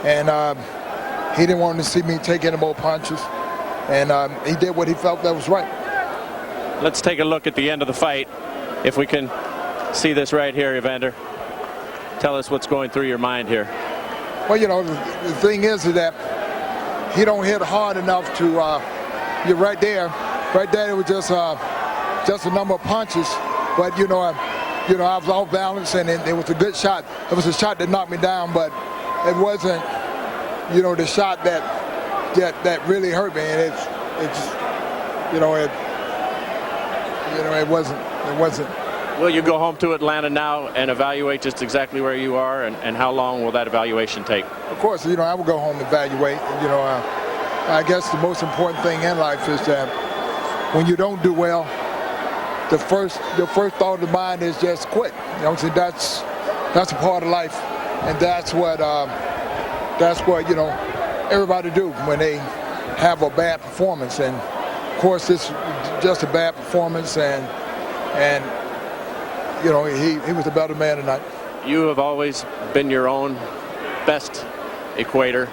and he didn't want to see me take any more punches, and he did what he felt that was right. Let's take a look at the end of the fight, if we can see this right here, Evander. Tell us what's going through your mind here. Well, you know, the thing is that he don't hit hard enough to. You're right there. Right there, it was just a number of punches, but I was off balance, and it was a good shot. It was a shot that knocked me down, but it wasn't, the shot that really hurt me. And it wasn't. Will you go home to Atlanta now and evaluate just exactly where you are, and how long will that evaluation take? Of course, I will go home and evaluate. I guess the most important thing in life is that when you don't do well, the first thought of the mind is just quit. That's a part of life, and that's what everybody do when they have a bad performance. And of course, this was just a bad performance, and you know, he was a better man tonight. You have always been your own best equator,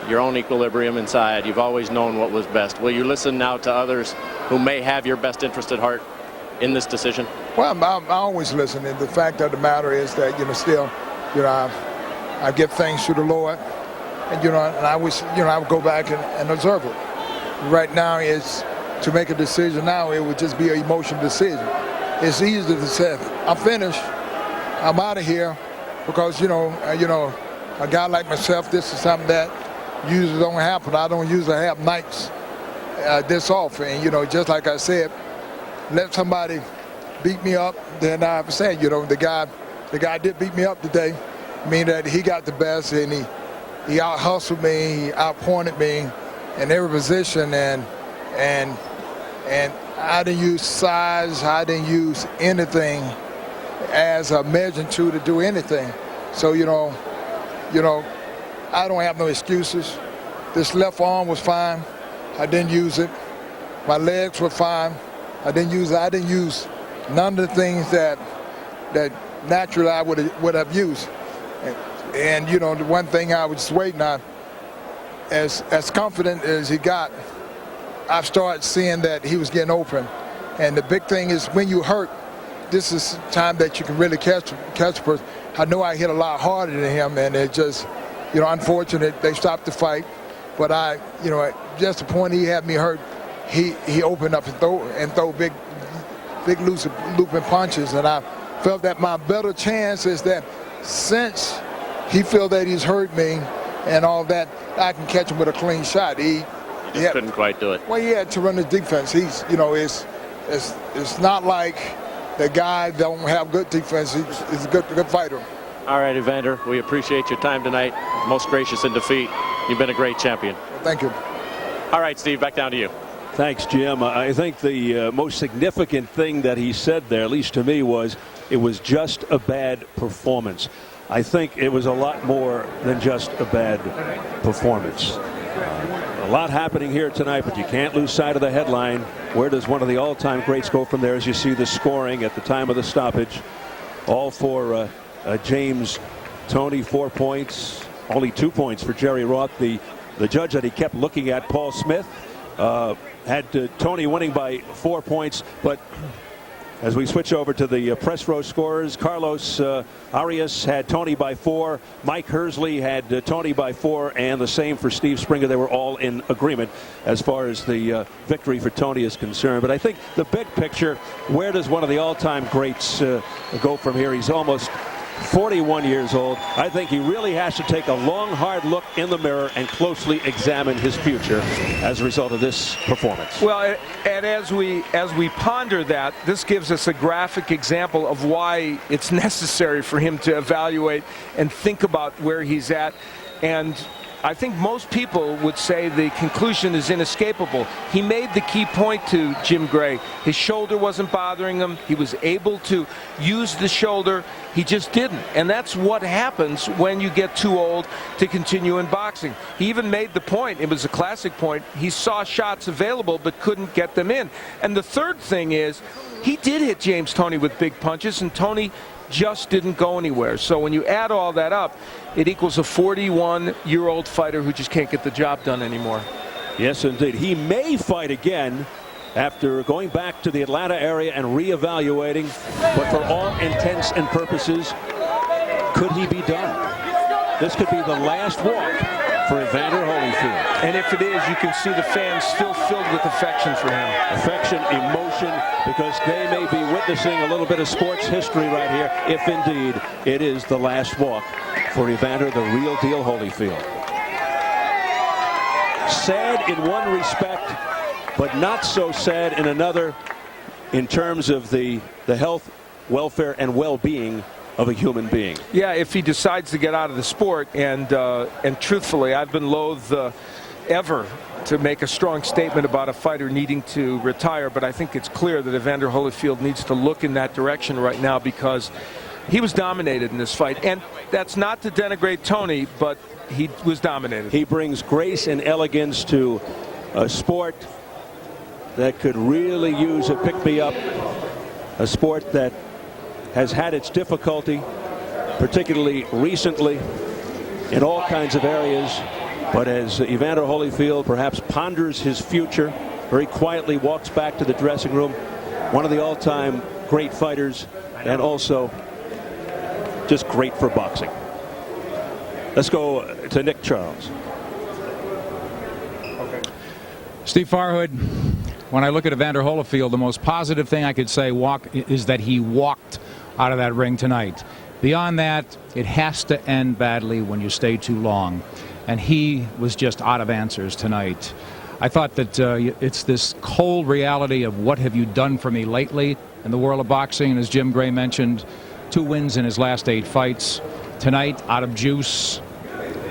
your own equilibrium inside. You've always known what was best. Will you listen now to others who may have your best interest at heart in this decision? Well, I always listen, and the fact of the matter is that, you know, still, you know, I give thanks to the Lord, and, you know, and I wish, you know, I would go back and observe it. Right now is to make a decision now, it would just be an emotional decision. It's easy to say, I'm finished, I'm out of here, because, you know, a guy like myself, this is something that usually don't happen. I don't usually have nights this often. And, you know, just like I said, let somebody beat me up, then I've said, you know, the guy did beat me up today, meaning that he got the best, and he out-hustled me, he out-pointed me in every position, and I didn't use size, I didn't use anything as a measuring tool to do anything. So, you know, I don't have no excuses. This left arm was fine. I didn't use it. My legs were fine. I didn't use it. I didn't use none of the things that naturally I would have used. And you know, the one thing I was waiting on, as confident as he got, I started seeing that he was getting open. And the big thing is, when you hurt, this is time that you can really catch a person. I know I hit a lot harder than him, and it just, you know, unfortunate they stopped the fight. But you know, just the point he had me hurt, he opened up and throw big looping punches, and I felt that my better chance is that since he feel that he's hurt me and all that, I can catch him with a clean shot. He couldn't quite do it. Well, he had to run his defense. He's, you know, it's not like the guy don't have good defense. He's a good fighter. All right, Evander, we appreciate your time tonight. Most gracious in defeat. You've been a great champion. Thank you. All right, Steve, back down to you. Thanks, Jim. I think the most significant thing that he said there, at least to me, was it was just a bad performance. I think it was a lot more than just a bad performance. A lot happening here tonight, but you can't lose sight of the headline. Where does one of the all-time greats go from there? As you see the scoring at the time of the stoppage, all for James Toney, 4 points, only 2 points for Jerry Roth. The judge that he kept looking at, Paul Smith, had Toney winning by 4 points, but as we switch over to the press row scorers, Carlos Arias had Toney by 4. Mike Hersley had Toney by 4, and the same for Steve Springer. They were all in agreement as far as the victory for Toney is concerned. But I think the big picture, where does one of the all-time greats go from here? He's almost 41 years old. I think he really has to take a long, hard look in the mirror and closely examine his future as a result of this performance. Well, and as we ponder that, this gives us a graphic example of why it's necessary for him to evaluate and think about where he's at. And I think most people would say the conclusion is inescapable. He made the key point to Jim Gray. His shoulder wasn't bothering him. He was able to use the shoulder. He just didn't. And that's what happens when you get too old to continue in boxing. He even made the point, it was a classic point, he saw shots available but couldn't get them in. And the third thing is, he did hit James Toney with big punches, and Toney just didn't go anywhere. So when you add all that up, it equals a 41-year-old fighter who just can't get the job done anymore. Yes, indeed. He may fight again after going back to the Atlanta area and reevaluating, but for all intents and purposes, could he be done? This could be the last walk for Evander Holyfield. And if it is, you can see the fans still filled with affection for him. Affection, emotion, because they may be witnessing a little bit of sports history right here, if indeed it is the last walk for Evander, the real deal Holyfield. Sad in one respect, but not so sad in another, in terms of the health, welfare, and well-being of a human being. Yeah, if he decides to get out of the sport, and truthfully, I've been loath ever to make a strong statement about a fighter needing to retire, but I think it's clear that Evander Holyfield needs to look in that direction right now, because he was dominated in this fight. And that's not to denigrate Toney, but he was dominated. He brings grace and elegance to a sport that could really use a pick-me-up, a sport that has had its difficulty, particularly recently, in all kinds of areas. But as Evander Holyfield perhaps ponders his future, very quietly walks back to the dressing room, one of the all-time great fighters, and also just great for boxing. Let's go to Nick Charles. Steve Farhood, when I look at Evander Holyfield, the most positive thing I could say is that he walked out of that ring tonight. Beyond that, it has to end badly when you stay too long. And he was just out of answers tonight. I thought that it's this cold reality of what have you done for me lately in the world of boxing. And as Jim Gray mentioned, 2 wins in his last 8 fights. Tonight, out of juice,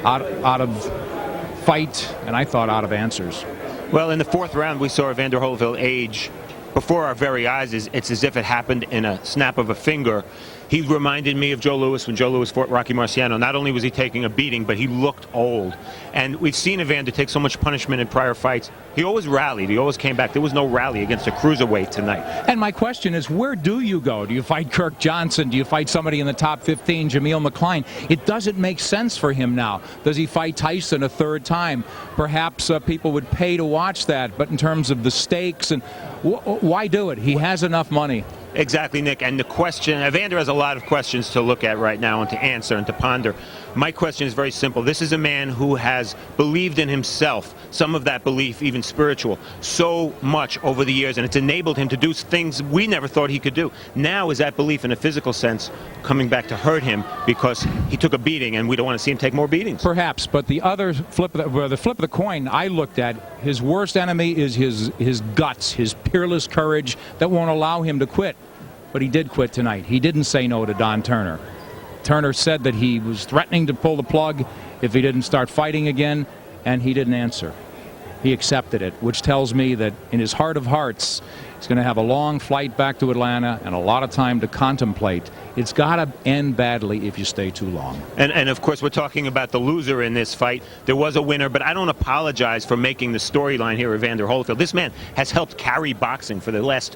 out of fight, and I thought out of answers. Well, in the 4th round, we saw Evander Holyfield age before our very eyes. It's as if it happened in a snap of a finger. He reminded me of Joe Louis when Joe Louis fought Rocky Marciano. Not only was he taking a beating, but he looked old. And we've seen Evander take so much punishment in prior fights. He always rallied. He always came back. There was no rally against a cruiserweight tonight. And my question is, where do you go? Do you fight Kirk Johnson? Do you fight somebody in the top 15, Jameel McClain? It doesn't make sense for him now. Does he fight Tyson a 3rd time? Perhaps people would pay to watch that. But in terms of the stakes, and why do it? He has enough money. Exactly, Nick. And the question, Evander has a lot of questions to look at right now and to answer and to ponder. My question is very simple. This is a man who has believed in himself, some of that belief even spiritual, so much over the years, and it's enabled him to do things we never thought he could do. Now is that belief in a physical sense coming back to hurt him because he took a beating, and we don't want to see him take more beatings. Perhaps, but the other flip of the coin I looked at, his worst enemy is his guts, his peerless courage that won't allow him to quit. But he did quit tonight. He didn't say no to Don Turner. Turner said that he was threatening to pull the plug if he didn't start fighting again, and he didn't answer. He accepted it, which tells me that in his heart of hearts, he's going to have a long flight back to Atlanta and a lot of time to contemplate. It's got to end badly if you stay too long. And of course, we're talking about the loser in this fight. There was a winner, but I don't apologize for making the storyline here, Evander Holyfield. This man has helped carry boxing for the last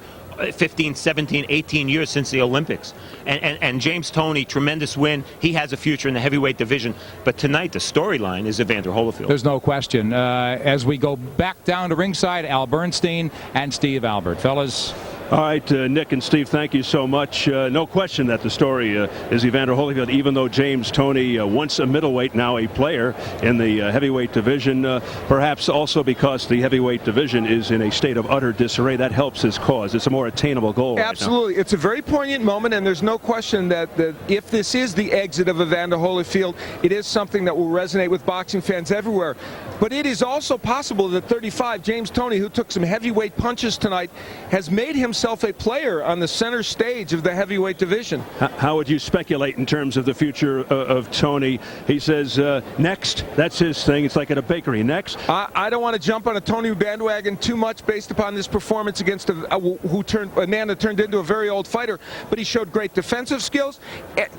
15, 17, 18 years since the Olympics. And James Toney, tremendous win. He has a future in the heavyweight division. But tonight, the storyline is Evander Holyfield. There's no question. As we go back down to ringside, Al Bernstein and Steve Albert. Fellas. All right, Nick and Steve, thank you so much. No question that the story is Evander Holyfield, even though James Toney, once a middleweight, now a player in the heavyweight division, perhaps also because the heavyweight division is in a state of utter disarray. That helps his cause. It's a more attainable goal. Absolutely. It's a very poignant moment, and there's no question that if this is the exit of Evander Holyfield, it is something that will resonate with boxing fans everywhere. But it is also possible that 35, James Toney, who took some heavyweight punches tonight, has made himself a player on the center stage of the heavyweight division. How would you speculate in terms of the future of Toney? He says next. That's his thing. It's like at a bakery. Next. I don't want to jump on a Toney bandwagon too much based upon this performance against a man that turned into a very old fighter, but he showed great defensive skills,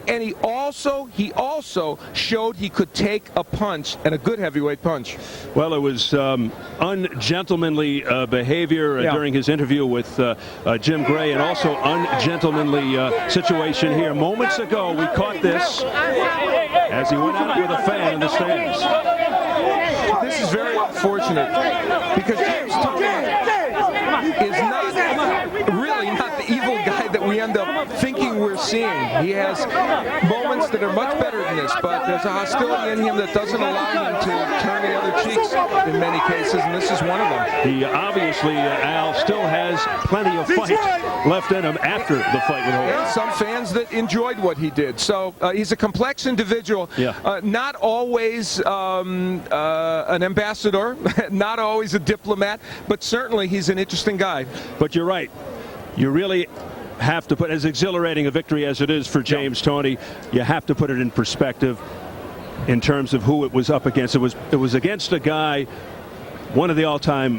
and he also showed he could take a punch, and a good heavyweight punch. Well, it was ungentlemanly behavior during his interview with Jim Gray, and also ungentlemanly situation here. Moments ago, we caught this as he went out with a fan in the stands. This is very unfortunate because James Toney is really not the evil guy that we end up thinking we're seeing. He has moments that are much better than this, but there's a hostility in him that doesn't allow him to turn the other cheeks in many cases, and this is one of them. He obviously, Al, still has plenty of fight left in him after the fight with Holyfield. And some fans that enjoyed what he did. So he's a complex individual, not always an ambassador, not always a diplomat, but certainly he's an interesting guy. But you're right. You really have to put, as exhilarating a victory as it is for James Toney, you have to put it in perspective in terms of who it was up against. It was against a guy one of the all-time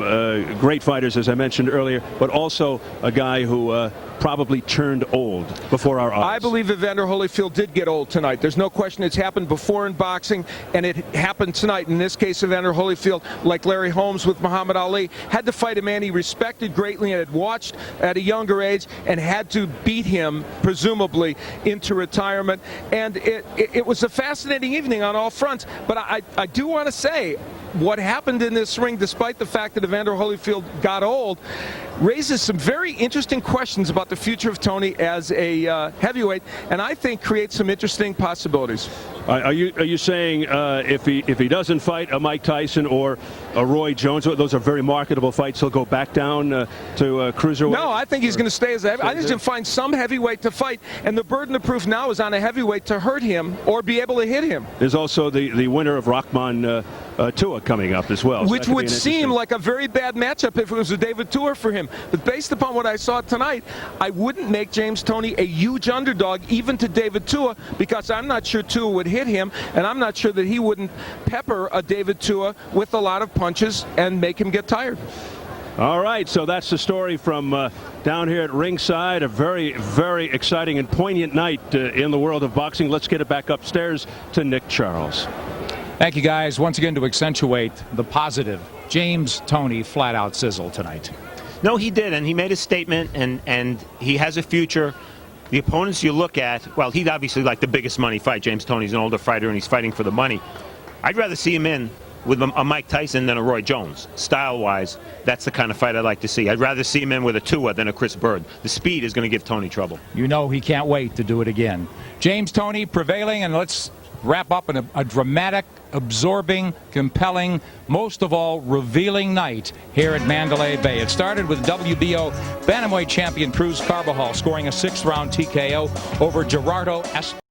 great fighters, as I mentioned earlier, but also a guy who probably turned old before our eyes. I believe Evander Holyfield did get old tonight. There's no question it's happened before in boxing, and it happened tonight. In this case, Evander Holyfield, like Larry Holmes with Muhammad Ali, had to fight a man he respected greatly and had watched at a younger age and had to beat him, presumably, into retirement. And it was a fascinating evening on all fronts. But I do want to say, what happened in this ring, despite the fact that Evander Holyfield got old, raises some very interesting questions about the future of Toney as a heavyweight, and I think creates some interesting possibilities. Are you saying if he doesn't fight a Mike Tyson or a Roy Jones, those are very marketable fights, he'll go back down to cruiserweight? No, I think he's going to stay as a heavyweight. I think he's going to find some heavyweight to fight, and the burden of proof now is on a heavyweight to hurt him or be able to hit him. There's also the winner of Rahman Tua coming up as well. Which would seem like a very bad matchup if it was a David Tua for him. But based upon what I saw tonight, I wouldn't make James Toney a huge underdog even to David Tua, because I'm not sure Tua would hit him, and I'm not sure that he wouldn't pepper a David Tua with a lot of punches and make him get tired. All right, so that's the story from down here at ringside. A very, very exciting and poignant night in the world of boxing. Let's get it back upstairs to Nick Charles. Thank you, guys. Once again, to accentuate the positive, James Toney flat out sizzled tonight. No, he did, and he made a statement, and he has a future. The opponents you look at, well, he'd obviously like the biggest money fight. James Toney's an older fighter, and he's fighting for the money. I'd rather see him in with a Mike Tyson than a Roy Jones. Style-wise, that's the kind of fight I'd like to see. I'd rather see him in with a Tua than a Chris Bird. The speed is going to give Toney trouble. You know he can't wait to do it again. James Toney prevailing, and let's wrap up in a dramatic, absorbing, compelling, most of all, revealing night here at Mandalay Bay. It started with WBO Bantamweight champion Cruz Carbajal scoring a 6th-round TKO over Gerardo Escobar.